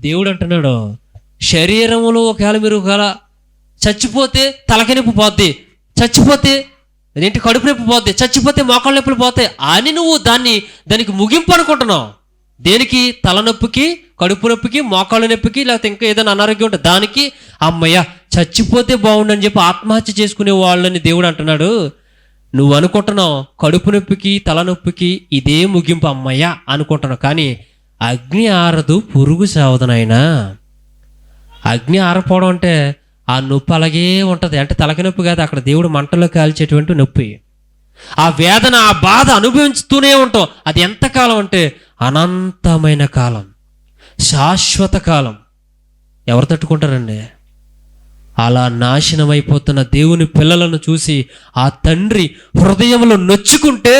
దేవుడు అంటున్నాడు, శరీరములో ఒకవేళ మీరు ఒకవేళ చచ్చిపోతే తలకి నొప్పి పోద్ది, చచ్చిపోతే ఏంటి కడుపు నొప్పి పోద్ది, చచ్చిపోతే మోకాళ్ళ నొప్పులు పోతాయి అని నువ్వు దానికి ముగింపు అనుకుంటున్నావు. దేనికి? తలనొప్పికి, కడుపు నొప్పికి, మోకాళ్ళ నొప్పికి, లేకపోతే ఇంకా ఏదైనా అనారోగ్యం ఉంటుంది దానికి. అమ్మయ్య చచ్చిపోతే బాగుండని చెప్పి ఆత్మహత్య చేసుకునే వాళ్ళని దేవుడు అంటున్నాడు. నువ్వు అనుకుంటున్నావు కడుపు నొప్పికి, తలనొప్పికి ఇదే ముగింపు అమ్మయ్య అనుకుంటున్నావు. కానీ అగ్ని ఆరదు, పురుగు సావదనైనా. అగ్ని ఆరపోవడం అంటే ఆ నొప్పి అలాగే ఉంటుంది. అంటే తలకి నొప్పి కాదు, అక్కడ దేవుడు మంటలో కాల్చేటువంటి నొప్పి. ఆ వేదన, ఆ బాధ అనుభవిస్తూనే ఉంటాం. అది ఎంతకాలం అంటే అనంతమైన కాలం, శాశ్వత కాలం. ఎవరు తట్టుకుంటారండి? అలా నాశనం అయిపోతున్న దేవుని పిల్లలను చూసి ఆ తండ్రి హృదయంలో నొచ్చుకుంటే,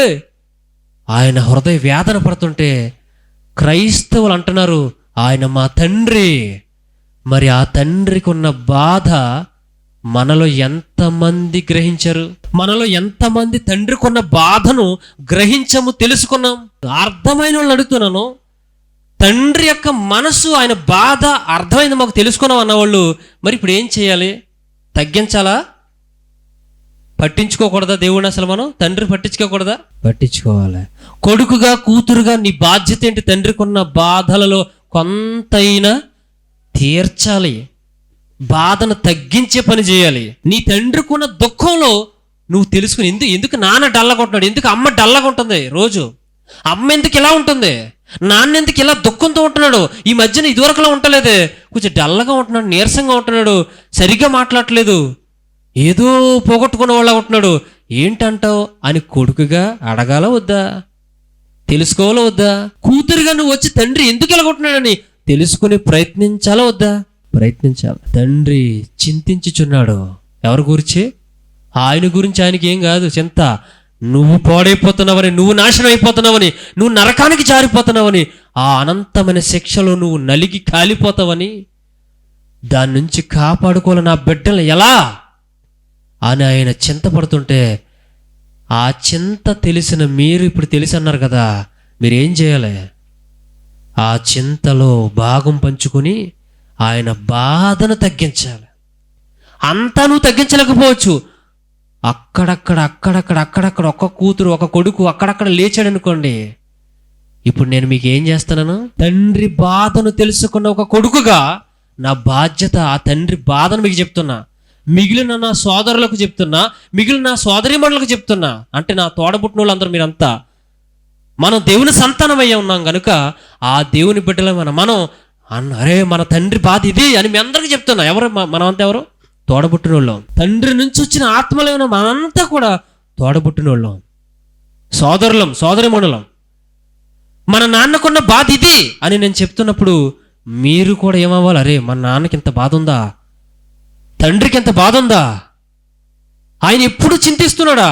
ఆయన హృదయ వేదన పడుతుంటే క్రైస్తవులు అంటున్నారు, ఆయన మా తండ్రి. మరి ఆ తండ్రికి ఉన్న బాధ మనలో ఎంతమంది గ్రహించరు? మనలో ఎంతమంది తండ్రికి ఉన్న బాధను గ్రహించము, తెలుసుకున్నాం? అర్థమైన వాళ్ళు అడుగుతున్నాను. తండ్రి యొక్క మనసు, ఆయన బాధ అర్థమైంది మాకు, తెలుసుకున్నాం అన్నవాళ్ళు మరి ఇప్పుడు ఏం చేయాలి? తగ్గించాలా? పట్టించుకోకూడదా దేవుడిని? అసలు మనం తండ్రి పట్టించుకోకూడదా? పట్టించుకోవాలి. కొడుకుగా, కూతురుగా నీ బాధ్యత ఏంటి? తండ్రికి ఉన్న బాధలలో కొంతైనా తీర్చాలి, బాధను తగ్గించే పని చేయాలి. నీ తండ్రికి ఉన్న దుఃఖంలో నువ్వు తెలుసుకుని, ఎందుకు నాన్న డల్లగా ఉంటున్నాడు, ఎందుకు అమ్మ డల్లగా ఉంటుంది రోజు, అమ్మ ఎందుకు ఇలా ఉంటుంది, నాన్న ఎందుకు ఇలా దుఃఖంతో ఉంటున్నాడు, ఈ మధ్యన ఇదివరకులా ఉండలేదే, కొంచెం డల్లగా ఉంటున్నాడు, నీరసంగా ఉంటున్నాడు, సరిగ్గా మాట్లాడట్లేదు, ఏదో పోగొట్టుకున్న వాళ్ళ ఉంటున్నాడు, ఏంటంటావు అని కొడుకుగా అడగాల వద్దా? తెలుసుకోవాలా వద్దా? కూతురుగా నువ్వు వచ్చి తండ్రి ఎందుకు ఇలా ఉంటున్నాడని తెలుసుకుని ప్రయత్నించాలా వద్దా? ప్రయత్నించాలి. తండ్రి చింతించుచున్నాడు. ఎవరి గురించి? ఆయన గురించి. ఆయనకి ఏం కాదు చింత. నువ్వు పాడైపోతున్నావని, నువ్వు నాశనం అయిపోతున్నావని, నువ్వు నరకానికి జారిపోతున్నావని, ఆ అనంతమైన శిక్షలో నువ్వు నలిగి కాలిపోతావని, దాని నుంచి కాపాడుకోవాలి నా బిడ్డలు ఎలా అని ఆయన చింతపడుతుంటే, ఆ చింత తెలిసిన మీరు ఇప్పుడు తెలిసి అన్నారు కదా, మీరేం చేయాలి? ఆ చింతలో భాగం పంచుకొని ఆయన బాధను తగ్గించాలి. అంతా నువ్వు తగ్గించలేకపోవచ్చు. అక్కడక్కడ ఒక్క కూతురు, ఒక కొడుకు అక్కడక్కడ లేచాడు అనుకోండి. ఇప్పుడు నేను మీకు ఏం చేస్తున్నాను? తండ్రి బాధను తెలుసుకున్న ఒక కొడుకుగా నా బాధ్యత ఆ తండ్రి బాధను మీకు చెప్తున్నా, మిగిలిన నా సోదరులకు చెప్తున్నా, మిగిలిన నా సోదరీమణులకు చెప్తున్నా. అంటే నా తోడబుట్టిన వాళ్ళందరూ మీరంతా మనం దేవుని సంతానమయ్యే ఉన్నాం కనుక ఆ దేవుని బిడ్డల మనం అరే మన తండ్రి బాధ ఇది అని మీ అందరికీ చెప్తున్నా. ఎవరు మనమంతా? ఎవరు? తోడబుట్టిన వాళ్ళం. తండ్రి నుంచి వచ్చిన ఆత్మలేమైనా మనంతా కూడా తోడబుట్టిన వాళ్ళం, సోదరులం, సోదరిమణులం. మన నాన్నకున్న బాధ ఇది అని నేను చెప్తున్నప్పుడు మీరు కూడా ఏమవ్వాలి? అరే మన నాన్నకి ఇంత బాధ ఉందా, తండ్రికి ఎంత బాధ ఉందా, ఆయన ఎప్పుడు చింతిస్తున్నాడా,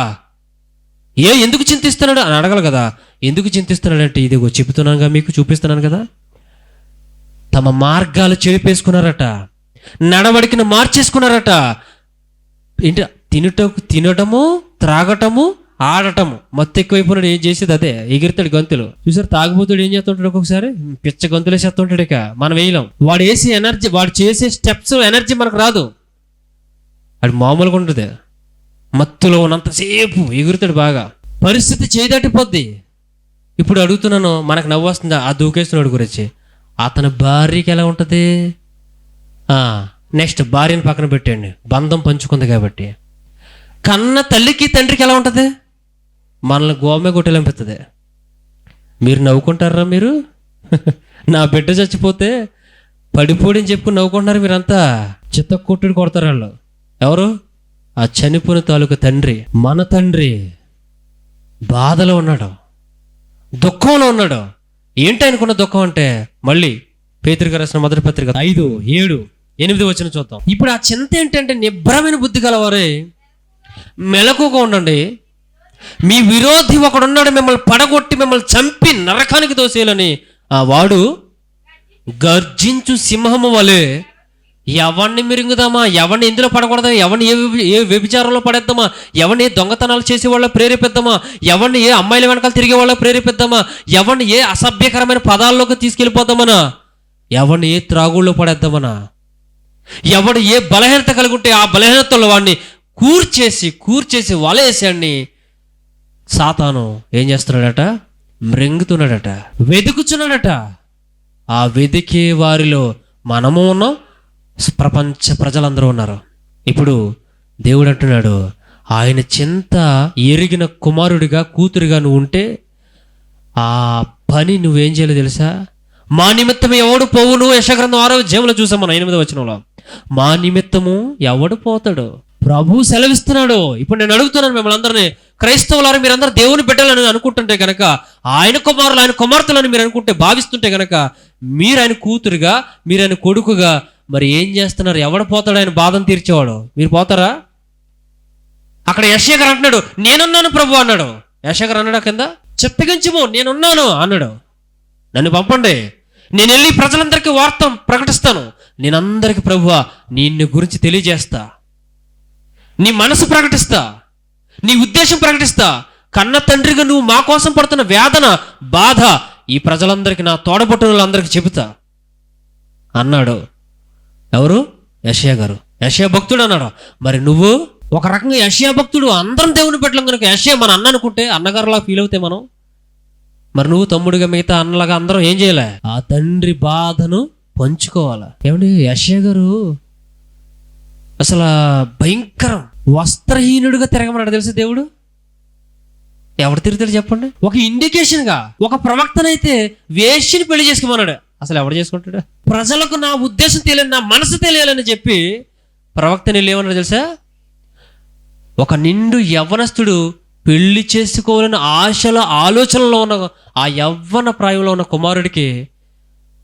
ఎందుకు చింతిస్తున్నాడు అని అడగాలి కదా. ఎందుకు చింతిస్తున్నాడంటే ఇదిగో చెబుతున్నానుగా, మీకు చూపిస్తున్నాను కదా. తమ మార్గాలు చెడిపేసుకున్నారట, నడవడికను మార్చేసుకున్నారట. ఏంటి? తినటము, త్రాగటము, ఆడటము. మత్తు ఎక్కువైపోయినాడు. ఏం చేసేది అదే, ఎగిరితాడు గంతులు. చూసారు తాగుబోతుడు ఏం చేస్తుంటాడు? ఒక్కొక్కసారి పిచ్చ గంతులు వేసేస్తుంటాడు. ఇక మనం వేయలేం. వాడు వేసే ఎనర్జీ, వాడు చేసే స్టెప్స్ ఎనర్జీ మనకు రాదు. అది మామూలుగా ఉంటుంది. మత్తులో ఉన్నంతసేపు ఎగురుతాడు బాగా, పరిస్థితి చేయదాటిపోద్ది. ఇప్పుడు అడుగుతున్నాను, మనకు నవ్వు వస్తుందా ఆ దూకేస్తున్నాడు గురించి? అతని భార్యకి ఎలా ఉంటుంది? నెక్స్ట్ భార్యను పక్కన పెట్టండి, బంధం పంచుకుంది కాబట్టి. కన్న తల్లికి తండ్రికి ఎలా ఉంటుంది? మనల్ని గోమే కొట్టేలంపిస్తుంది. మీరు నవ్వుకుంటారా? మీరు నా బిడ్డ చచ్చిపోతే పడిపోడని చెప్పుకుని నవ్వుకుంటున్నారు మీరంతా. చిత్త కొట్టుడు కొడతారు వాళ్ళు. ఎవరు? ఆ చనిపోయిన తాలూకు తండ్రి. మన తండ్రి బాధలో ఉన్నాడు, దుఃఖంలో ఉన్నాడు. ఏంటి ఆయనకున్న దుఃఖం అంటే, మళ్ళీ పేతురుగారు రాసిన మొదటి పత్రిక 5, 7, 8 వచనం చూద్దాం. ఇప్పుడు ఆ చింత ఏంటంటే, నిబ్బరమైన బుద్ధి గలవారే మెలకుగా ఉండండి, మీ విరోధి ఒకడున్నాడు మిమ్మల్ని పడగొట్టి మిమ్మల్ని చంపి నరకానికి దోసేయాలని. ఆ వాడు గర్జించు సింహము వలె ఎవరిని మిరుగుదామా, ఎవరిని ఎందులో పడకూడదా, ఎవరిని ఏ వ్యభిచారంలో పడేద్దామా, ఎవరిని ఏ దొంగతనాలు చేసే వాళ్ళ ప్రేరేపిద్దామా, ఎవరిని ఏ అమ్మాయిల వెనకాల తిరిగే వాళ్ళ ప్రేరేపిద్దామా, ఎవరిని ఏ అసభ్యకరమైన పదాల్లోకి తీసుకెళ్ళిపోదామనా ఎవరిని ఏ త్రాగుల్లో పడేద్దామనా, ఎవడు ఏ బలహీనత కలిగి ఉంటే ఆ బలహీనతలో వాడిని కూర్చేసి వలేసాడిని సాతాను ఏం చేస్తున్నాడట, మ్రెంగుతున్నాడట, వెతుకుతున్నాడట. ఆ వెతికే వారిలో మనము ఉన్నాం, ప్రపంచ ప్రజలందరూ ఉన్నారు. ఇప్పుడు దేవుడు అంటున్నాడు, ఆయన చింత ఎరిగిన కుమారుడిగా కూతురుగా నువ్వు ఉంటే ఆ పని నువ్వేం చేయాలో తెలుసా? మా నిమిత్తము ఎవడు పోవును, యెషయా 6వ చూసాం మనం 8వ వచనంలో. మా నిమిత్తము ఎవడు పోతాడు? ప్రభు సెలవిస్తున్నాడు. ఇప్పుడు నేను అడుగుతున్నాను మిమ్మల్ని అందరినీ, క్రైస్తవులారు మీరందరూ దేవుని బిడ్డలని అనుకుంటుంటే కనుక, ఆయన కుమారులు ఆయన కుమార్తెలను మీరు అనుకుంటే భావిస్తుంటే కనుక, మీరు ఆయన కూతురుగా మీరు ఆయన కొడుకుగా మరి ఏం చేస్తున్నారు? ఎవడు పోతాడు ఆయన బాధను తీర్చేవాడు? మీరు పోతారా? అక్కడ యెషయా అంటున్నాడు, నేనున్నాను ప్రభు అన్నాడు. యెషయా అన్నాడు కింద, చిత్తగించుము నేనున్నాను అన్నాడు. నన్ను పంపండి, నేను వెళ్ళి ప్రజలందరికీ వార్త ప్రకటిస్తాను. నేనందరికీ ప్రభువా నిన్ను గురించి తెలియజేస్తా, నీ మనసు ప్రకటిస్తా, నీ ఉద్దేశం ప్రకటిస్తా. కన్న తండ్రిగా నువ్వు మా కోసం పడుతున్న వేదన బాధ ఈ ప్రజలందరికీ, నా తోడబుట్టులందరికీ చెబుతా అన్నాడు. ఎవరు? యెషయా గారు, యెషయా భక్తుడు అన్నాడు. మరి నువ్వు ఒక రకంగా యెషయా భక్తుడు, అందరం దేవుని బిడ్డలం కనుక యెషయా మన అన్న అనుకుంటే అన్నగారులా ఫీల్ అవుతే మనం, మరి నువ్వు తమ్ముడిగా మిగతా అన్నలాగా అందరం ఏం చేయలే? ఆ తండ్రి బాధను పంచుకోవాలా. ఏమండి, యెషయా గారు అసలు భయంకరం వస్త్రహీనుడిగా తిరగమన్నాడు తెలుసా దేవుడు. ఎవడు తిరుగుతాడు చెప్పండి? ఒక ఇండికేషన్గా ఒక ప్రవక్తనైతే వేశ్యని పెళ్లి చేసుకోమన్నాడు. అసలు ఎవడు చేసుకుంటాడు? ప్రజలకు నా ఉద్దేశం తెలియాలి, నా మనసు తెలియాలని చెప్పి ప్రవక్తని ఏమన్నాడు తెలుసా? ఒక నిండు యవ్వనస్తుడు పెళ్లి చేసుకోవాలని ఆలోచనలో ఉన్న ఆ యవ్వన ప్రాయంలో ఉన్న కుమారుడికి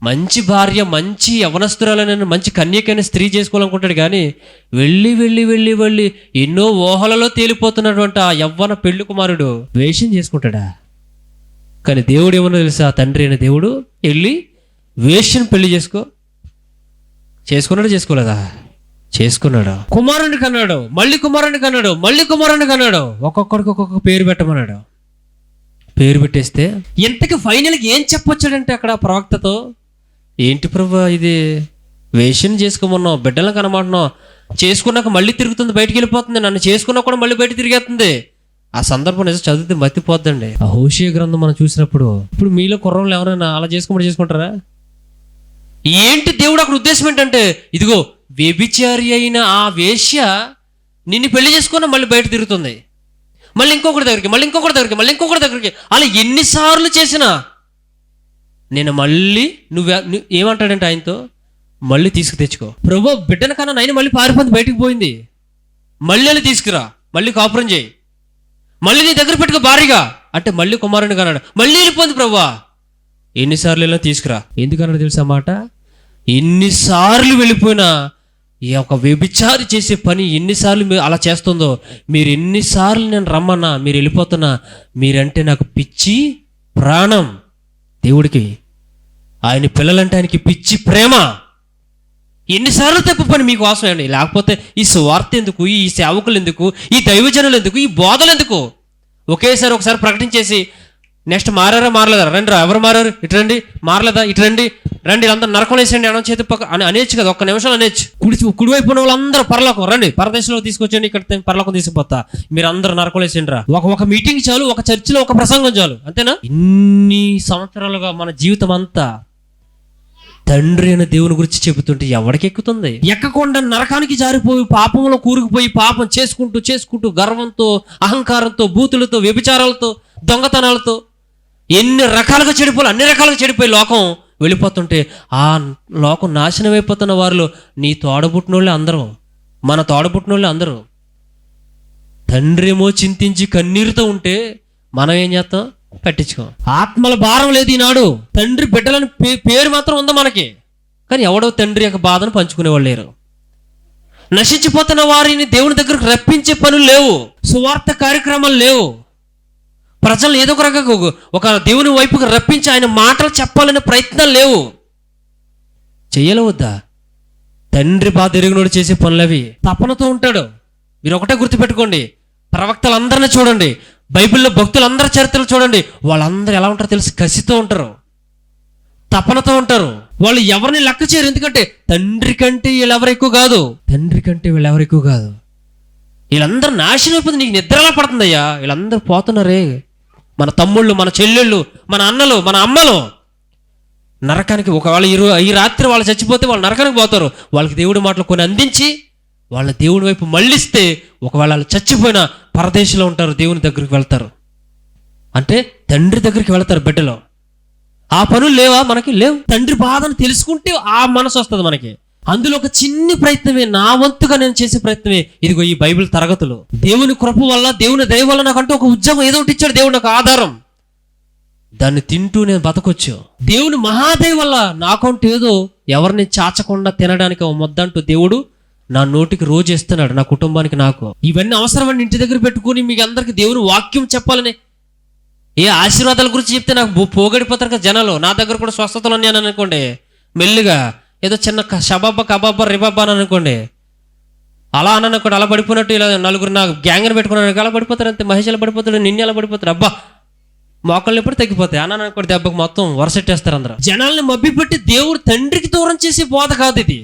మంచి భార్య, మంచి యవ్వనస్తురాలని, మంచి కన్యకైన స్త్రీ చేసుకోవాలనుకుంటాడు. కానీ వెళ్ళి వెళ్ళి వెళ్ళి వెళ్ళి ఎన్నో ఊహలలో తేలిపోతున్నటువంటి ఆ యవ్వన పెళ్లి కుమారుడు వేషం చేసుకుంటాడా? కానీ దేవుడు ఏమన్నా తెలుసా? తండ్రి అయిన దేవుడు వెళ్ళి వేష్యను పెళ్లి చేసుకున్నాడు. చేసుకోలేదా? చేసుకున్నాడు. కుమారుని కన్నాడు, మళ్ళీ కుమారుని కన్నాడు, మళ్ళీ కుమారుని కన్నాడు. ఒక్కొక్కడికి ఒక్కొక్క పేరు పెట్టమన్నాడు. పేరు పెట్టేస్తే ఇంతకి ఫైనల్కి ఏం చెప్పొచ్చాడంటే అక్కడ ప్రవక్తతో, ఏంటి ప్రభు ఇది వేషం చేసుకోమన్నావు, బిడ్డలను కనమంటున్నావు, చేసుకున్నాక మళ్ళీ తిరుగుతుంది, బయటికి వెళ్ళిపోతుంది, నన్ను చేసుకున్నా కూడా మళ్ళీ బయట తిరిగేస్తుంది. ఆ సందర్భం నిజం చదివితే మర్తిపోద్దండి. ఆ హోషేయ గ్రంథం మనం చూసినప్పుడు, ఇప్పుడు మీలో కుర్రంలో ఎవరైనా అలా చేసుకుంటారా? ఏంటి దేవుడు అక్కడ ఉద్దేశం ఏంటంటే, ఇదిగో వ్యభిచారి అయిన ఆ వేశ్య నిన్ను పెళ్లి చేసుకున్నా మళ్ళీ బయట తిరుగుతుంది, మళ్ళీ ఇంకొకటి దగ్గరికి అలా ఎన్నిసార్లు చేసినా నేను మళ్ళీ నువ్వు ఏమంటాడంటే ఆయనతో, మళ్ళీ తెచ్చుకో ప్రభు, బిడ్డన కన్నా నైనా మళ్ళీ పారిపోయింది, బయటికి పోయింది, మళ్ళీ వెళ్ళి తీసుకురా, మళ్ళీ కాపురం చేయి, మళ్ళీ నీ దగ్గర పెట్టుకో భారీగా అంటే మళ్ళీ కుమారుని కన్నాడు, మళ్ళీ వెళ్ళిపోయింది ప్రభువా, ఎన్నిసార్లు వెళ్ళినా తీసుకురా. ఎందుకన్నాడు తెలుసా మాట? ఎన్నిసార్లు వెళ్ళిపోయినా ఈ ఒక వ్యభిచారి చేసే పని ఎన్నిసార్లు అలా చేస్తుందో, మీరు ఎన్నిసార్లు నేను రమ్మన్నా మీరు వెళ్ళిపోతున్నా, మీరంటే నాకు పిచ్చి ప్రాణం. దేవుడికి ఆయన పిల్లలంటే ఆయనకి పిచ్చి ప్రేమ. ఎన్నిసార్లు తప్పు పని మీకు అవసరం అండి. లేకపోతే ఈ స్వార్థ ఎందుకు, ఈ సేవకులు ఎందుకు, ఈ దైవజనులు ఎందుకు, ఈ బోధలు ఎందుకు? ఒకసారి ప్రకటించేసి నెక్స్ట్ మారలేదా, రండి ఎవరు మారారు, ఇటు రండి, మారలేదా, ఇటు రండి, అందరూ నరకం వేసేయండి అనం చేతి పక్క అని అనేచ్చు కదా. ఒక్క నిమిషాలు అనేచ్చు. కుడివైపు ఉన్న వాళ్ళందరూ పరలోకం రండి, పరదేశంలో తీసుకొచ్చండి, ఇక్కడ పరలోకం తీసుకుపోతా, మీరు అందరూ నరకం వేసేయండి రా. ఒక మీటింగ్ చాలు, ఒక చర్చిలో ఒక ప్రసంగం చాలు, అంతేనా? ఇన్ని సంవత్సరాలుగా మన జీవితం అంతా తండ్రి అయిన దేవుని గురించి చెబుతుంటే ఎవరికి ఎక్కుతుంది? ఎక్కకుండా నరకానికి జారిపోయి పాపంలో కూరుకుపోయి పాపం చేసుకుంటూ గర్వంతో, అహంకారంతో, బూతులతో, వ్యభిచారాలతో, దొంగతనాలతో అన్ని రకాలుగా చెడిపోయి లోకం వెళ్ళిపోతుంటే, ఆ లోకం నాశనం అయిపోతున్న వారిలో నీ తోడబుట్టినోళ్ళే అందరూ, మన తోడబుట్టినోళ్ళే అందరూ. తండ్రి ఏమో చింతించి కన్నీరుతో ఉంటే మనం ఏం చేస్తాం? పట్టించుకో. ఆత్మల భారం లేదు ఈనాడు. తండ్రి బిడ్డలని పేరు మాత్రం ఉందా మనకి, కానీ ఎవడో తండ్రి యొక్క బాధను పంచుకునేవాళ్ళు లేరు. నశించిపోతున్న వారిని దేవుని దగ్గరకు రప్పించే పనులు లేవు, సువార్త కార్యక్రమాలు లేవు. ప్రజలు ఏదో ఒక రకంగా ఒక దేవుని వైపుకి రప్పించి ఆయన మాటలు చెప్పాలనే ప్రయత్నాలు లేవు. చెయ్యలేవద్దా? తండ్రి బాధ ఎరిగినోడు చేసే పనులవి. తపనతో ఉంటాడు. మీరు ఒకటే గుర్తుపెట్టుకోండి, ప్రవక్తలందరినీ చూడండి, బైబిల్లో భక్తులందరి చరిత్రలు చూడండి, వాళ్ళందరూ ఎలా ఉంటారో తెలిసి కసితో ఉంటారు, తపనతో ఉంటారు. వాళ్ళు ఎవరిని లెక్క చేయరు. ఎందుకంటే తండ్రి కంటే వీళ్ళెవరు ఎక్కువ కాదు, తండ్రి కంటే వీళ్ళెవరు ఎక్కువ కాదు. వీళ్ళందరూ నాశనం అయిపోతుంది. నీకు నిద్ర ఎలా పడుతుందయ్యా? వీళ్ళందరూ పోతున్నారే, మన తమ్ముళ్ళు, మన చెల్లెళ్ళు, మన అన్నలు, మన అమ్మలు నరకానికి. ఒకవేళ ఈ రాత్రి వాళ్ళు చచ్చిపోతే వాళ్ళు నరకానికి పోతారు. వాళ్ళకి దేవుడి మాటలు కొన్ని అందించి వాళ్ళ దేవుడి వైపు మళ్ళిస్తే ఒకవేళ వాళ్ళు చచ్చిపోయినా పరదేశంలో ఉంటారు, దేవుని దగ్గరికి వెళ్తారు. అంటే తండ్రి దగ్గరికి వెళ్తారు బిడ్డలో. ఆ పనులు లేవా? మనకి లేవు. తండ్రి బాధను తెలుసుకుంటే ఆ మనసు వస్తుంది మనకి. అందులో ఒక చిన్ని ప్రయత్నమే, నా వంతుగా నేను చేసే ప్రయత్నమే ఇదిగో ఈ బైబిల్ తరగతులు. దేవుని కృప వల్ల, దేవుని దయ వల్ల నాకంటూ ఒక ఉద్యోగం ఏదో ఒకటి ఇచ్చాడు దేవుడు, నాకు ఆధారం. దాన్ని తింటూ నేను బతకొచ్చు. దేవుని మహాదయ వల్ల నాకంటూ ఏదో ఎవరిని చాచకుండా తినడానికి ఒక ముద్దంటూ దేవుడు నా నోటికి రోజు ఇస్తున్నాడు, నా కుటుంబానికి, నాకు. ఇవన్నీ అవసరమని ఇంటి దగ్గర పెట్టుకుని మీకు అందరికి దేవుని వాక్యం చెప్పాలని ఏ ఆశీర్వాదాల గురించి చెప్తే నాకు పోగడిపోతారు కదా జనాలు. నా దగ్గర కూడా స్వస్థతలు ఉన్నాయని అనుకోండి, మెల్లిగా ఏదో చిన్న షబాబా కబాబా రిబాబా అని అనుకోండి, అలా అని అనుకోండి, అలా పడిపోయినట్టు ఇలా నలుగురు నా గ్యాంగ్ని పెట్టుకున్నాను, అలా పడిపోతారు అంతే. మహేష్ ఎలా పడిపోతాడు, నిన్ను ఎలా పడిపోతారు, అబ్బా మోకాళ్ళు ఎప్పుడు తగ్గిపోతాయి అని అనుకోండి, దెబ్బకి మొత్తం వరసెట్టేస్తారు అందరూ. జనాల్ని మభ్యపెట్టి దేవుడు తండ్రికి దూరం చేసే బోధ కాదు ఇది.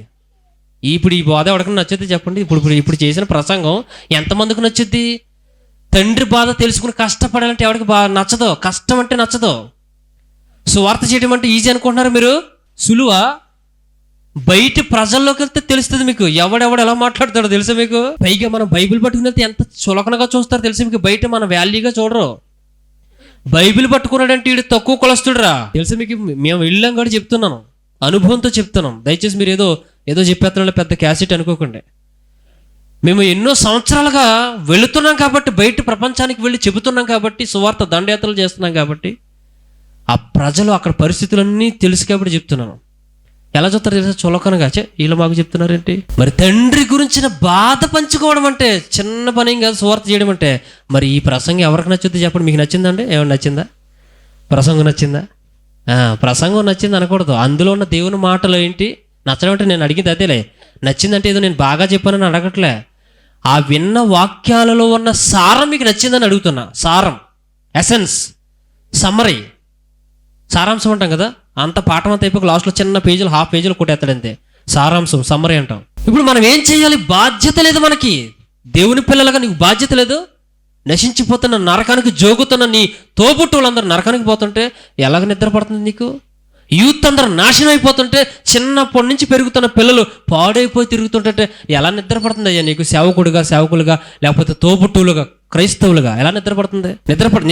ఇప్పుడు ఈ బోధ ఎవరికైనా నచ్చుద్ది చెప్పండి? ఇప్పుడు చేసిన ప్రసంగం ఎంతమందికి నచ్చుద్ది? తండ్రి బాధ తెలుసుకుని కష్టపడాలంటే ఎవరికి బాగా నచ్చదో, కష్టం అంటే నచ్చదో. సువార్త చేయడం అంటే ఈజీ అనుకుంటున్నారు మీరు, సులువా? బయట ప్రజల్లోకి వెళ్తే తెలుస్తుంది మీకు, ఎవడెవడు ఎలా మాట్లాడతాడో తెలుసా మీకు. పైగా మనం బైబిల్ పట్టుకుని వెళ్తే ఎంత చులకనగా చూస్తారో తెలుసా మీకు. బయట మన వాల్యూగా చూడరు. బైబిల్ పట్టుకున్నాడంటే వీడు తక్కువ కొలస్తుడురా తెలుసా మీకు. మేము వెళ్ళాం కూడా చెప్తున్నాను, అనుభవంతో చెప్తున్నాం. దయచేసి మీరు ఏదో చెప్పేస్తున్నా పెద్ద క్యాసెట్ అనుకోకండి. మేము ఎన్నో సంవత్సరాలుగా వెళుతున్నాం కాబట్టి, బయట ప్రపంచానికి వెళ్ళి చెబుతున్నాం కాబట్టి, సువార్త దండయాత్రలు చేస్తున్నాం కాబట్టి, ఆ ప్రజలు అక్కడ పరిస్థితులన్నీ తెలుసు కాబట్టి చెప్తున్నాను. ఎలా చూస్తారు తెలుసా? చులకనగా, వీళ్ళు మాకు చెప్తున్నారేంటి? మరి తండ్రి గురించిన బాధ పంచుకోవడం అంటే చిన్న పని ఏం కాదు, సువార్త చేయడం అంటే. మరి ఈ ప్రసంగం ఎవరికి నచ్చుద్ది చెప్పండి? మీకు నచ్చిందండి? ఏమన్నా నచ్చిందా? ప్రసంగం నచ్చిందా? ప్రసంగం నచ్చింది అనకూడదు. అందులో ఉన్న దేవుని మాటలు ఏంటి నచ్చడం అంటే, నేను అడిగింది అదేలే. నచ్చిందంటే ఏదో నేను బాగా చెప్పానని అడగట్లే, ఆ విన్న వాక్యాలలో ఉన్న సారం మీకు నచ్చిందని అడుగుతున్నా. సారం, ఎసెన్స్, సమ్మరీ, సారాంశం అంటాం కదా. అంత పాఠం అంతా అయిపోయి లాస్ట్లో చిన్న పేజీలు, హాఫ్ పేజీలు కొట్టేస్తాడంతే సారాంశం, సమ్మరీ అంటాం. ఇప్పుడు మనం ఏం చేయాలి? బాధ్యత లేదు మనకి. దేవుని పిల్లలుగా నీకు బాధ్యత లేదు. నశించిపోతున్న నరకానికి జోగుతున్న నీ తోబుట్టువులందరూ నరకానికి పోతుంటే ఎలాగ నిద్ర పడుతుంది నీకు? యూత్ అందరూ నాశనం అయిపోతుంటే, చిన్నప్పటి నుంచి పెరుగుతున్న పిల్లలు పాడైపోయి తిరుగుతుంటే ఎలా నిద్ర పడుతుంది అయ్యా నీకు? సేవకులుగా లేకపోతే తోబుట్టువులుగా, క్రైస్తవులుగా ఎలా నిద్ర పడుతుంది?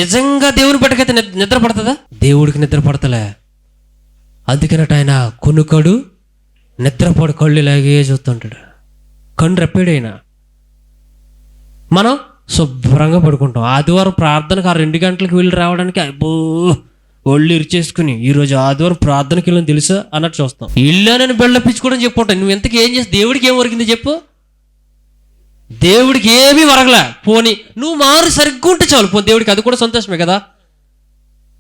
నిజంగా దేవుని బిడ్డకైతే నిద్ర పడుతుందా? దేవుడికి నిద్ర పడతలే. అందుకనట ఆయన కొనుకడు, నిద్రపడు, కళ్ళు ఇలాగే చూస్తుంటాడు, కన్ను రెప్పాడైనా. మనం శుభ్రంగా పడుకుంటాం. ఆదివారం ప్రార్థనకు 2 గంటలకు వెళ్ళి రావడానికి అబ్బో ఒళ్ళు ఇరిచేసుకుని ఈరోజు ఆదివారం ప్రార్థనకి వెళ్ళని తెలుసా అన్నట్టు చూస్తాం. ఇళ్ళని బెళ్ళపించుకోవడం చెప్పుకుంటాను. నువ్వు ఎంతకి ఏం చేసి దేవుడికి ఏం ఒరిగింది చెప్పు? దేవుడికి ఏమీ వరగలే. పోనీ నువ్వు మారి సరిగ్గా ఉంటే చాలు, పోనీ దేవుడికి అది కూడా సంతోషమే కదా.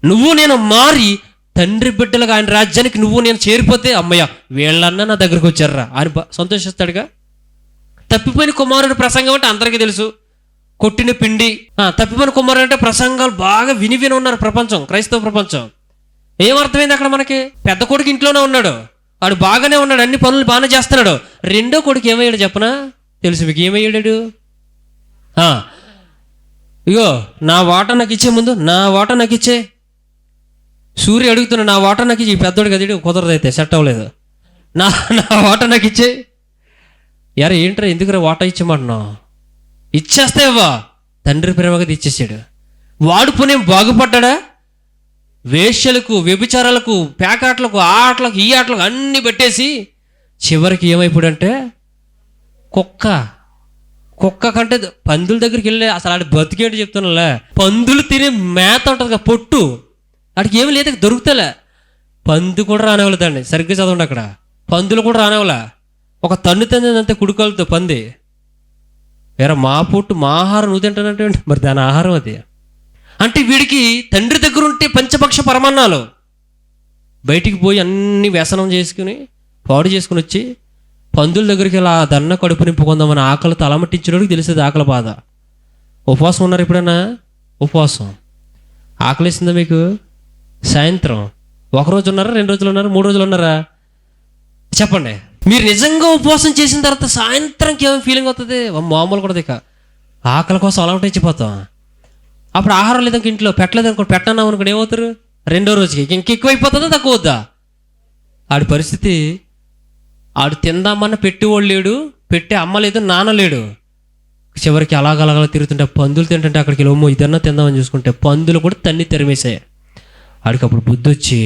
నువ్వు నేను మారి తండ్రి బిడ్డలుగా ఆయన రాజ్యానికి నువ్వు నేను చేరిపోతే, అమ్మయ్య వీళ్ళన్నా నా దగ్గరకు వచ్చారా ఆయన సంతోషిస్తాడుగా. తప్పిపోయిన కుమారుడు ప్రసంగం అంటే అందరికీ తెలుసు, కొట్టిన పిండి. తప్పిపోయిన కుమారుడు అంటే ప్రసంగాలు బాగా విని ఉన్నారు ప్రపంచం, క్రైస్తవ ప్రపంచం. ఏమర్థమైంది అక్కడ మనకి? పెద్ద కొడుకు ఇంట్లోనే ఉన్నాడు, వాడు బాగానే ఉన్నాడు, అన్ని పనులు బాగానే చేస్తున్నాడు. రెండో కొడుకు ఏమయ్యాడు చెప్పనా? తెలుసు మీకు ఏమయ్యాడు? ఇగో నా వాటా నాకు ఇచ్చే, ముందు నా వాటా నాకు ఇచ్చే. సూర్య అడుగుతున్నా, నా వాటా నాకు ఇచ్చి. పెద్దోడు కదా, కుదరదు అయితే, సెట్ అవ్వలేదు. నా వాటా నాకు ఇచ్చే. యారా ఏంట్రా ఎందుకురా వాటా ఇచ్చేమంటున్నావు? ఇచ్చేస్తావా? తండ్రి ప్రేమగా ఇచ్చేసాడు. వాడు పుణ్యం బాగుపడ్డా? వేశ్యలకు, వ్యభిచారాలకు, పేకాట్లకు, ఆ ఆటలకు, ఈ ఆటలకు అన్నీ పెట్టేసి చివరికి ఏమైపోయాడంటే కుక్క కంటే పందుల దగ్గరికి వెళ్ళి అసలు ఆడి బతికేంటి చెప్తున్నాలే. పందులు తినే మేత ఉంటుంది కదా, పొట్టు, వాడికి ఏమి లేదు, దొరుకుతలే. పందు కూడా రానివ్వలేదండి, సరిగ్గా చదవండి అక్కడ. పందులు కూడా రానివ్వలే. ఒక తన్ను తిందంతే కుడుకలతో పంది. వేరే మా పొట్టు, మా ఆహారం నువ్వు తింటానంటే మరి దాని ఆహారం అది. అంటే వీడికి తండ్రి దగ్గర ఉంటే పంచపక్ష పరమాన్నాలు, బయటికి పోయి అన్ని వ్యసనం చేసుకుని పాడు చేసుకుని వచ్చి పందుల దగ్గరికి ఇలా దన్న కడుపు నింపుకుందామని ఆకలి తలమట్టించినోడికి తెలిసేది ఆకలి బాధ. ఉపవాసం ఉన్నారు ఎప్పుడైనా? ఉపవాసం ఆకలిస్తుందా మీకు? సాయంత్రం 1 రోజు ఉన్నారా, 2 రోజులు ఉన్నారా, 3 రోజులు ఉన్నారా? చెప్పండి. మీరు నిజంగా ఉపవాసం చేసిన తర్వాత సాయంత్రంకి ఏమైనా ఫీలింగ్ అవుతుంది? మామూలు కూడా ఇక ఆకలి కోసం అలవాటు తెచ్చిపోతాం. అప్పుడు ఆహారం లేదనుకో, ఇంట్లో పెట్టలేదు అనుకో, పెట్టన్నాం అనుకోండి, ఏమవుతారు? రెండో రోజుకి ఇంకెక్కువైపోతుందా తక్కువ వద్దా? ఆడి పరిస్థితి, ఆడు తిందామన్న పెట్టేవాళ్ళు లేడు, పెట్టే అమ్మ లేదు, నాన్న లేడు. చివరికి అలాగలగల తిరుగుతుంటే పందులు తింటుంటే అక్కడికి వెళ్ళి ఇదన్నా తిందామని చూసుకుంటే పందులు కూడా తన్ని తెరిమేశాయి. ఆడికి అప్పుడు బుద్ధి వచ్చి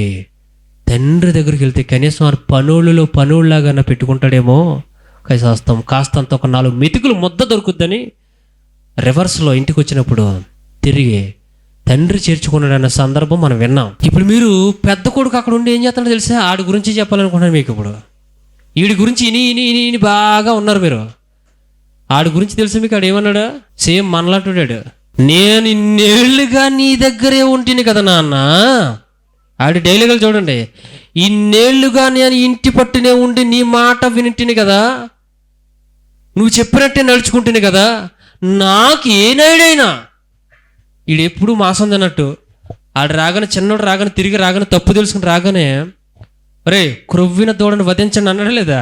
తండ్రి దగ్గరికి వెళ్తే కనీసం ఆ పనుల్లాగా పెట్టుకుంటాడేమో, కాస్తంత ఒక 4 మెతుకులు ముద్ద దొరుకుద్దని రివర్స్లో ఇంటికి వచ్చినప్పుడు తిరిగి తండ్రి చేర్చుకున్నాడన్న సందర్భం మనం విన్నాం. ఇప్పుడు మీరు పెద్ద కొడుకు అక్కడ ఉండి ఏం చేస్తాడో తెలిసా? ఆడి గురించి చెప్పాలనుకుంటున్నాను మీకు. ఇప్పుడు వీడి గురించి ఇని బాగా ఉన్నారు మీరు. ఆడి గురించి తెలుసా మీకు? ఆడు ఏమన్నాడు? సేమ్ మనలాంటున్నాడు. నేను ఇన్నేళ్లుగా నీ దగ్గరే ఉంటిని కదా నాన్న. ఆడి డైలీగా చూడండి, ఇన్నేళ్లుగా నేను ఇంటి పట్టునే ఉండి నీ మాట వినింటిని కదా, నువ్వు చెప్పినట్టే నడుచుకుంటుని కదా, నాకు ఏనాడైనా ఈడు ఎప్పుడు మాసం తిన్నట్టు ఆడు రాగానే, చిన్నోడు రాగానే, తిరిగి రాగానే, తప్పు తెలుసుకుని రాగానే, రే క్రొవ్విన దూడను వధించండి అన్నాడు లేదా?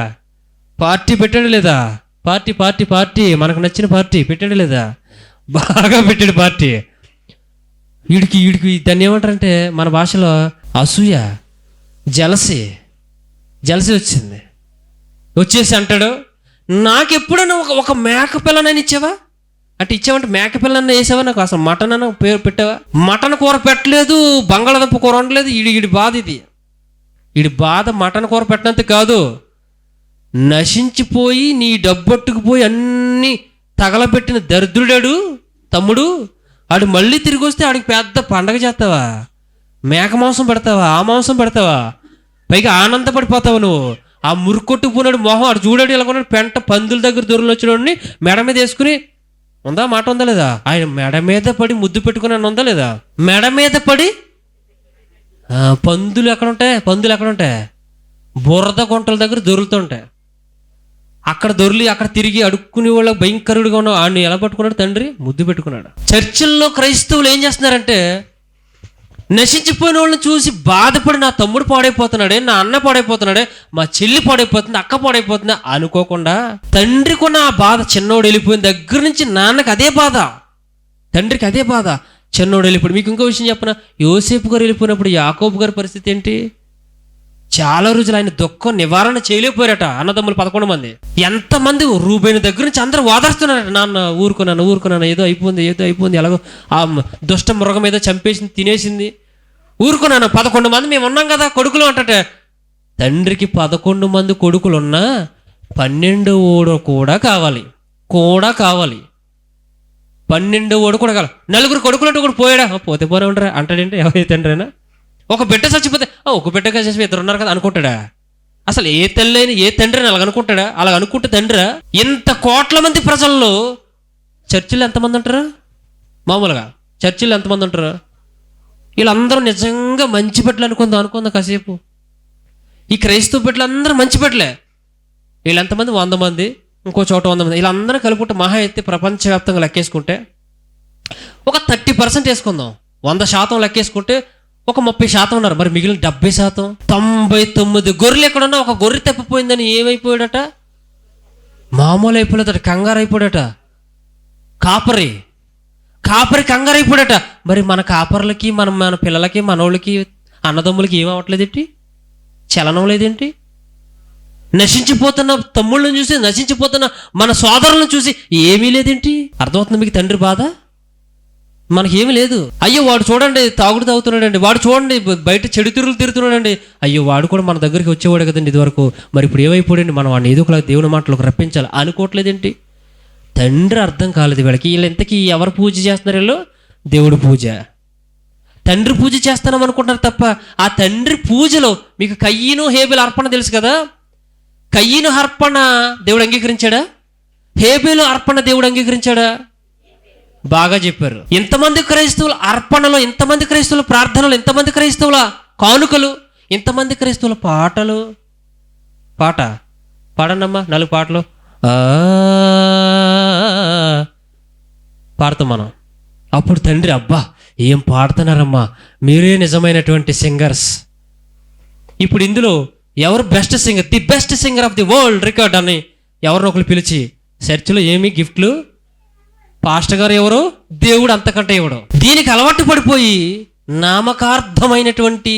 పార్టీ పెట్టాడు లేదా? పార్టీ మనకు నచ్చిన పార్టీ పెట్టాడు లేదా? బాగా పెట్టాడు పార్టీ. వీడికి దాన్ని ఏమంటారంటే మన భాషలో అసూయ, జలసి వచ్చేసి అంటాడు, నాకెప్పుడైనా ఒక మేక పిల్లనని ఇచ్చావా? అంటే ఇచ్చావంటే మేక పిల్లన్న వేసావా? నాకు అసలు మటన్ అన్న పేరు పెట్టావా? మటన్ కూర పెట్టలేదు, బంగాళదుంప కూర వండలేదు. ఈడి బాధ ఇది. ఈడి బాధ మటన్ కూర పెట్టినంత కాదు, నశించిపోయి నీ డబ్బొట్టుకుపోయి అన్నీ తగలబెట్టిన దరిద్రుడాడు తమ్ముడు. ఆడు మళ్ళీ తిరిగి వస్తే ఆడికి పెద్ద పండగ చేస్తావా? మేక మాంసం పెడతావా? ఆ మాంసం పెడతావా? పైగా ఆనందపడిపోతావు నువ్వు. ఆ మురుకొట్టుకుపోయినాడు మొహం ఆడు చూడాడు, ఇలా కొన్నాడు. పెంట పందుల దగ్గర దూరంలో వచ్చినోడిని మెడ మీద వేసుకుని ఉందా? మాట ఉందా లేదా? ఆయన మెడ మీద పడి ముద్దు పెట్టుకుని ఉందా లేదా? మెడ మీద పడి పందులు ఎక్కడుంటాయి? బురద గుంటల దగ్గర దొరుకుతుంటాయి. అక్కడ దొర్లి అక్కడ తిరిగి అడుక్కునే వాళ్ళ భయంకరుడిగా ఉన్న ఆడిని ఎలా పట్టుకున్నాడు? తండ్రి ముద్దు పెట్టుకున్నాడు. చర్చిల్లో క్రైస్తవులు ఏం చేస్తున్నారంటే, నశించిపోయిన వాళ్ళని చూసి బాధపడి నా తమ్ముడు పాడైపోతున్నాడే, నా అన్న పాడైపోతున్నాడే, మా చెల్లి పాడైపోతుంది, అక్క పాడైపోతుంది అనుకోకుండా తండ్రికి ఉన్న ఆ బాధ, చిన్నోడు వెళ్ళిపోయిన దగ్గర నుంచి నాన్నకి అదే బాధ, తండ్రికి అదే బాధ. చిన్నోడు వెళ్ళిపోయి, మీకు ఇంకో విషయం చెప్పనా? యోసేపు గారు వెళ్ళిపోయినప్పుడు యాకోబు గారి పరిస్థితి ఏంటి? చాలా రోజులు ఆయన దుఃఖం నివారణ చేయలేకపోయారట. అన్నదమ్ములు 11 మంది. ఎంతమంది రూబేను దగ్గర నుంచి అందరూ వాదారుస్తున్నారట, నాన్న ఊరుకున్నాను, ఏదో అయిపోయింది, ఎలాగో ఆ దుష్ట మృగం ఏదో చంపేసింది, తినేసింది, ఊరుకున్నాను. 11 మంది మేము ఉన్నాం కదా కొడుకులు అంటట. తండ్రికి 11 మంది కొడుకులున్నా 12 కూడా కావాలి. 12 కూడా కావాలి. 4 కొడుకులు అంటే కూడా పోయాడా? పోతే పోనే ఉంటారా అంటాడంటే ఎవరైతే తండ్రైనా. ఒక బిడ్డ చచ్చిపోతే ఒక బిడ్డగా చచ్చిపోయి 2 ఉన్నారు కదా అనుకుంటాడా? అసలు ఏ తల్లి ఏ తండ్రి అలాగ అనుకుంటాడా? అలాగ అనుకుంటే తండ్రి. ఇంత కోట్ల మంది ప్రజల్లో చర్చిల్లో ఎంతమంది ఉంటారు? మామూలుగా చర్చిల్లో ఎంతమంది ఉంటారు? వీళ్ళందరూ నిజంగా మంచి బిడ్డలు అనుకుందాం కాసేపు. ఈ క్రైస్తవ బిడ్డలు అందరూ మంచి బిడ్డలే. వీళ్ళు ఎంతమంది? 100 మంది, ఇంకో చోట 100 మంది. వీళ్ళందరూ కలుపుకుంటే మహా అయితే ప్రపంచవ్యాప్తంగా లెక్కేసుకుంటే ఒక 30% వేసుకుందాం. 100% లెక్కేసుకుంటే ఒక 30% ఉన్నారు. మరి మిగిలిన 70%, 99 గొర్రెలు ఎక్కడున్నా ఒక గొర్రె తప్పిపోయిందని ఏమైపోయాడట? మామూలు అయిపోలేదట, కంగారు అయిపోయాడట. కాపరి కంగారు అయిపోయాడట. మరి మన కాపర్లకి, మన పిల్లలకి, మనోళ్ళకి, అన్నదమ్ములకి ఏమవట్లేదేంటి? చలనం లేదేంటి? నశించిపోతున్న తమ్ముళ్ళని చూసి, నశించిపోతున్న మన సోదరులను చూసి ఏమీ లేదేంటి? అర్థమవుతుంది మీకు తండ్రి బాధ? మనకేమీ లేదు. అయ్యో వాడు చూడండి తాగుడు తాగుతున్నాడండి, వాడు చూడండి బయట చెడు తిరుగుతున్నాడండి, అయ్యో వాడు కూడా మన దగ్గరికి వచ్చేవాడు కదండి ఇదివరకు, మరి ఇప్పుడు ఏమైపోయాడండి, మనం వాడిని ఏదో ఒక దేవుని మాటలకు రప్పించాలి అనుకోవట్లేదేంటి? తండ్రి అర్థం కాలేదు వీళ్ళకి. వీళ్ళు ఇంతకీ ఎవరు పూజ చేస్తున్నారు? వీళ్ళు దేవుడు పూజ, తండ్రి పూజ చేస్తున్నాం అనుకుంటున్నారు తప్ప ఆ తండ్రి పూజలో మీకు కయ్యను హేబెలు అర్పణ తెలుసు కదా. కయ్యను అర్పణ దేవుడు అంగీకరించాడా? హేబెలు అర్పణ దేవుడు అంగీకరించాడా? బాగా చెప్పారు. ఇంతమంది క్రైస్తవుల అర్పణలో, ఇంతమంది క్రైస్తవుల ప్రార్థనలు, ఇంతమంది క్రైస్తవుల కానుకలు, ఇంతమంది క్రైస్తవుల పాడండమ్మా 4 పాటలు పాడతాం మనం. అప్పుడు తండ్రి అబ్బా ఏం పాడుతున్నారమ్మా, మీరే నిజమైనటువంటి సింగర్స్. ఇప్పుడు ఇందులో ఎవరు best singer, the best singer of the world record అని ఎవరినో ఒకరు పిలిచి చర్చిలో ఏమి గిఫ్ట్లు, పాస్టర్ గారు ఎవరు, దేవుడు అంతకంటే ఇవ్వడం. దీనికి అలవాటు పడిపోయి నామకార్థమైనటువంటి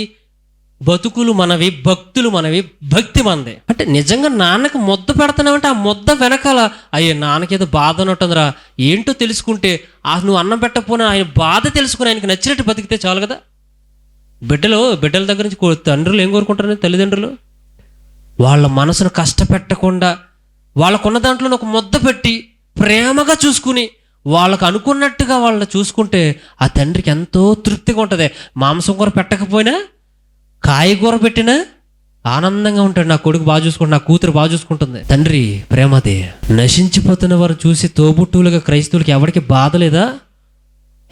బతుకులు మనవి, భక్తులు మనవి, భక్తి మనది. అంటే నిజంగా నాన్నకి ముద్ద పెడుతున్నావంటే ఆ ముద్ద వెనకాల అయ్యే నాన్నకేదో బాధ ఉన్నట్టుందిరా ఏంటో తెలుసుకుంటే, నువ్వు అన్నం పెట్టకపోయినా ఆయన బాధ తెలుసుకుని ఆయనకి నచ్చినట్టు బతికితే చాలు కదా. బిడ్డల దగ్గర నుంచి తండ్రులు ఏం కోరుకుంటారు, తల్లిదండ్రులు వాళ్ళ మనసును కష్టపెట్టకుండా వాళ్ళకున్న దాంట్లో ఒక ముద్ద పెట్టి ప్రేమగా చూసుకుని వాళ్ళకు అనుకున్నట్టుగా వాళ్ళని చూసుకుంటే ఆ తండ్రికి ఎంతో తృప్తిగా ఉంటుంది. మాంసం కూర పెట్టకపోయినా కాయగూర పెట్టినా ఆనందంగా ఉంటాడు. నా కొడుకు బాగా చూసుకుంటుంది, నా కూతురు బాగా చూసుకుంటుంది. తండ్రి ప్రేమది. నశించిపోతున్న వారు చూసి తోబుట్టువులుగా క్రైస్తవులకి ఎవరికి బాధ లేదా?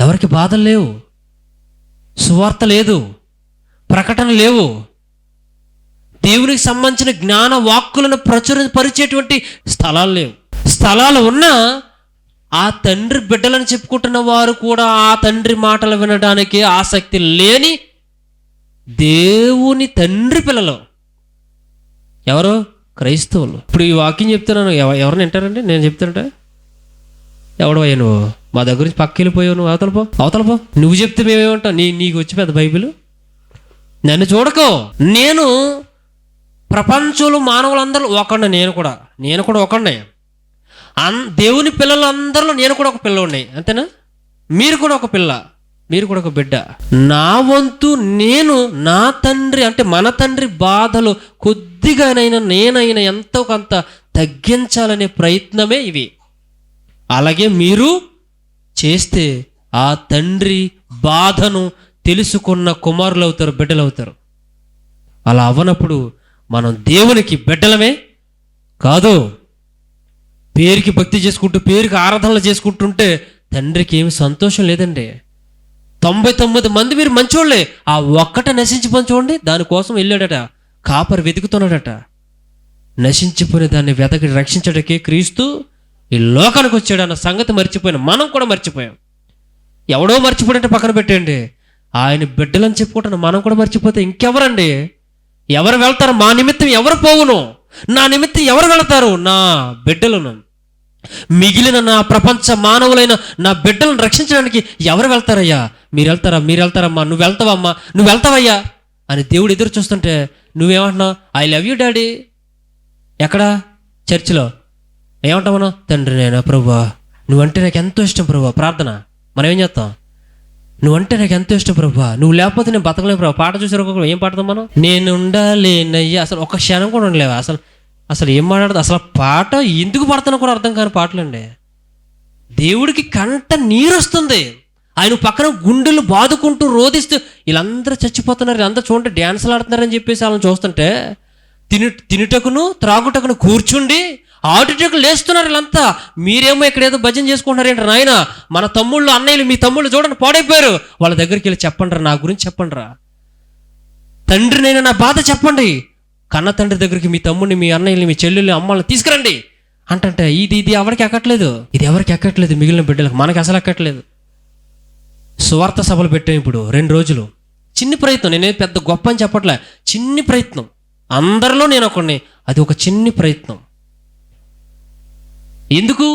ఎవరికి బాధలు లేవు, సువార్త లేదు, ప్రకటన లేవు, దేవునికి సంబంధించిన జ్ఞాన వాక్కులను పరిచేటువంటి స్థలాలు లేవు. స్థలాలు ఉన్నా ఆ తండ్రి బిడ్డలను చెప్పుకుంటున్న వారు కూడా ఆ తండ్రి మాటలు వినడానికి ఆసక్తి లేని దేవుని తండ్రి పిల్లలు ఎవరు? క్రైస్తవులు. ఇప్పుడు ఈ వాక్యం చెప్తున్నాను, ఎవరిని వింటారండి? నేను చెప్తానంటే ఎవడు అయ్యా నువ్వు మా దగ్గర నుంచి పక్క వెళ్ళిపోయావు, నువ్వు అవతలపో నువ్వు చెప్తే మేమేమంటావు? నీకు వచ్చి పెద్ద బైబిల్. నన్ను చూడకో, నేను ప్రపంచంలో మానవులందరూ ఒకడిని, నేను కూడా ఒకడినే. దేవుని పిల్లలందరిలో నేను కూడా ఒక పిల్ల ఉన్నాయి, అంతేనా? మీరు కూడా ఒక పిల్ల, మీరు కూడా ఒక బిడ్డ. నా వంతు నేను నా తండ్రి అంటే మన తండ్రి బాధలు కొద్దిగానైనా నేనైనా ఎంతో కొంత తగ్గించాలనే ప్రయత్నమే ఇవి. అలాగే మీరు చేస్తే ఆ తండ్రి బాధను తెలుసుకున్న కుమారులు అవుతారు, బిడ్డలు అవుతారు. అలా అవ్వనప్పుడు మనం దేవునికి బిడ్డలమే కాదు, పేరుకి భక్తి చేసుకుంటూ పేరుకి ఆరాధనలు చేసుకుంటుంటే తండ్రికి ఏమి సంతోషం లేదండి. 99 మంది మీరు మంచోళ్ళే, ఆ ఒక్కట నశించిపోయి చూడండి. దానికోసం వెళ్ళాడట, కాపరి వెతుకుతున్నాడట. నశించిపోయిన దాన్ని వెతకి రక్షించడానికి క్రీస్తు ఈ లోకానికి వచ్చాడు అన్న సంగతి మర్చిపోయిన మనం కూడా మర్చిపోయాం. ఎవడో మర్చిపోయినట్టు పక్కన పెట్టండి, ఆయన బిడ్డలని చెప్పుకుంటున్న మనం కూడా మర్చిపోతే ఇంకెవరండి? ఎవరు వెళ్తారు? మా నిమిత్తం ఎవరు పోవును? నా నిమిత్తం ఎవరు వెళతారు? నా బిడ్డలను, మిగిలిన నా ప్రపంచ మానవులైన నా బిడ్డలను రక్షించడానికి ఎవరు వెళ్తారయ్యా? మీరు వెళ్తారమ్మా, నువ్వు వెళ్తావమ్మా, నువ్వు వెళ్తావయ్యా అని దేవుడు ఎదురు చూస్తుంటే నువ్వేమంటున్నావు? I love you daddy. ఎక్కడ? చర్చిలో. ఏమంటావు మనం? తండ్రి నేనా ప్రభువా, నువ్వంటే నాకు ఎంతో ఇష్టం ప్రభువా. ప్రార్థన మనం ఏం చేస్తాం? నువ్వంటే నాకు ఎంతో ఇష్టం ప్రభువా, నువ్వు లేకపోతే నేను బతకలేను ప్రభు. పాట చూసారు ఒక్కొక్కరు, ఏం పాడతాం మనం? నేను ఉండాలేనయ్యా. అసలు ఒక క్షణం కూడా ఉండలేవా? అసలు ఏం మాట్లాడదు? అసలు పాట ఎందుకు పడుతున్నా కూడా అర్థం కాని పాటలండి. దేవుడికి కంట నీరు వస్తుంది, ఆయన పక్కన గుండెలు బాదుకుంటూ రోధిస్తూ వీళ్ళందరూ చచ్చిపోతున్నారు, వీళ్ళందరూ చూడండి డ్యాన్సులు ఆడుతున్నారని చెప్పేసి వాళ్ళని చూస్తుంటే తినుటకును త్రాగుటకును కూర్చుండి ఆడుటకు లేస్తున్నారు వీళ్ళంతా. మీరేమో ఇక్కడ ఏదో భజన చేసుకుంటున్నారు ఏంటారు నాయన? మన తమ్ముళ్ళు అన్నయ్యలు, మీ తమ్ముళ్ళు చూడండి పాడైపోయారు, వాళ్ళ దగ్గరికి వెళ్ళి చెప్పండి, నా గురించి చెప్పండి. తండ్రి నేను నా బాధ చెప్పండి. కన్న తండ్రి దగ్గరికి మీ తమ్ముడిని, మీ అన్నయ్యని, మీ చెల్లెల్ని, అమ్మల్ని తీసుకురండి అంటే ఇది ఎవరికి ఎక్కట్లేదు. ఇది ఎవరికి ఎక్కట్లేదు? మిగిలిన బిడ్డలకు, మనకి అసలు ఎక్కట్లేదు. సువార్త సభలు పెట్టాం ఇప్పుడు 2 రోజులు. చిన్ని ప్రయత్నం, నేనే పెద్ద గొప్ప అని చెప్పట్లే, చిన్ని ప్రయత్నం. అందరిలో నేను ఒకడిని, అది ఒక చిన్ని ప్రయత్నం. ఎందుకు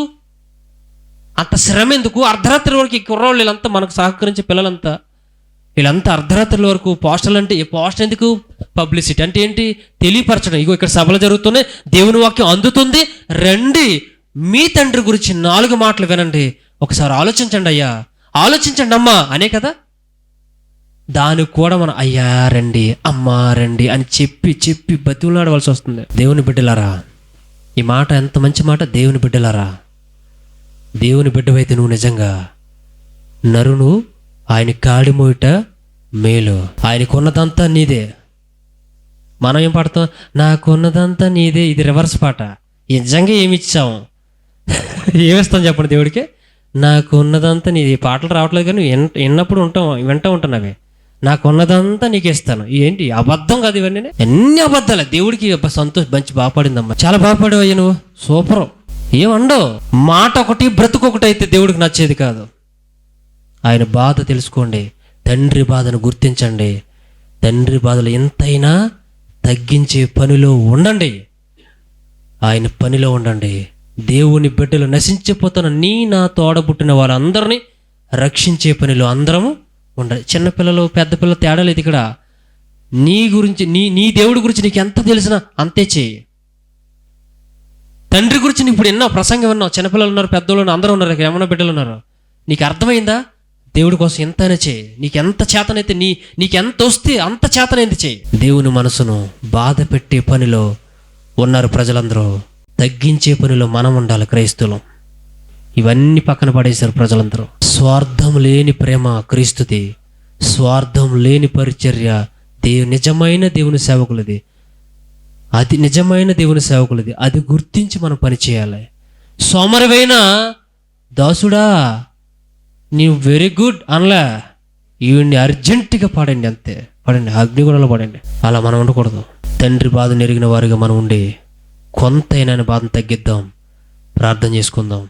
అంత శ్రమ? ఎందుకు? అర్ధరాత్రి వరకు ఈ కుర్రోళ్ళు వీళ్ళంతా మనకు సహకరించే పిల్లలంతా వీళ్ళంతా అర్ధరాత్రుల వరకు పోస్టర్లు అంటే పోస్టర్ ఎందుకు? పబ్లిసిటీ అంటే ఏంటి? తెలియపరచడం. ఇగో ఇక్కడ సభలు జరుగుతున్నాయి, దేవుని వాక్యం అందుతుంది, రండి మీ తండ్రి గురించి 4 మాటలు వినండి, ఒకసారి ఆలోచించండి అయ్యా, ఆలోచించండి అమ్మా అనే కదా. దానికి కూడా మనం అయ్యా రండి, అమ్మా రండి అని చెప్పి బతిలాడవలసి వస్తుంది. దేవుని బిడ్డలారా, ఈ మాట ఎంత మంచి మాట. దేవుని బిడ్డలారా, దేవుని బిడ్డవైతే నువ్వు నిజంగా నరును ఆయన కాడి మోయిట మేలు. ఆయనకున్నదంతా నీదే. మనం ఏం పాడతాం? నాకున్నదంతా నీదే. ఇది రివర్స్ పాట. నిజంగా ఏమి ఇచ్చాము? ఏమిస్తాం చెప్పండి దేవుడికి? నాకున్నదంతా నీది. పాటలు రావట్లేదు కానీ విన్నప్పుడు వింటూ ఉంటున్నావి. నాకున్నదంతా నీకు ఇస్తాను. ఏంటి అబద్ధం కాదు ఇవన్నీ? ఎన్ని అబద్ధాలే. దేవుడికి మంచి బాగుపడిందమ్మా, చాలా బాగుపడేవు అయ్యా నువ్వు, సూపర్. ఏమండవు? మాట ఒకటి బ్రతుకు ఒకటి అయితే దేవుడికి నచ్చేది కాదు. ఆయన బాధ తెలుసుకోండి, తండ్రి బాధను గుర్తించండి. తండ్రి బాధలు ఎంతైనా తగ్గించే పనిలో ఉండండి. ఆయన పనిలో ఉండండి. దేవుని బిడ్డలు నశించిపోతున్న నా తోడబుట్టిన వాళ్ళందరినీ రక్షించే పనిలో అందరము ఉండాలి. చిన్నపిల్లలు పెద్ద పిల్లలు తేడా లేదు ఇక్కడ. నీ గురించి నీ దేవుడి గురించి నీకు ఎంత తెలిసినా అంతే చేయి. తండ్రి గురించి ఇప్పుడు ఎన్నో ప్రసంగం విన్నావు. చిన్నపిల్లలు ఉన్నారు, పెద్దలు అందరూ ఉన్నారు, ఏమన్నా బిడ్డలు ఉన్నారు. నీకు అర్థమైందా? దేవుడి కోసం ఎంతైనా చేయి. నీకెంత చేతనైతే నీకెంత వస్తే అంత చేతనైంది చేయి. దేవుని మనసును బాధ పెట్టే పనిలో ఉన్నారు ప్రజలందరూ. తగ్గించే పనిలో మనం ఉండాలి క్రైస్తవులం. ఇవన్నీ పక్కన పడేశారు ప్రజలందరూ. స్వార్థం లేని ప్రేమ క్రీస్తుది. స్వార్థం లేని పరిచర్య నిజమైన దేవుని సేవకులది. అది నిజమైన దేవుని సేవకులది. అది గుర్తించి మనం పని చేయాలి. సోమరివైన దాసుడా నీవు వెరీ గుడ్ అనలే, ఈవిడ్ని అర్జెంటుగా పాడండి, అంతే పాడండి, అగ్నిగుణంలో పాడండి. అలా మనం ఉండకూడదు. తండ్రి బాధను ఎరిగిన వారిగా మనం ఉండి కొంతైనా బాధను తగ్గిద్దాం. ప్రార్థన చేసుకుందాం.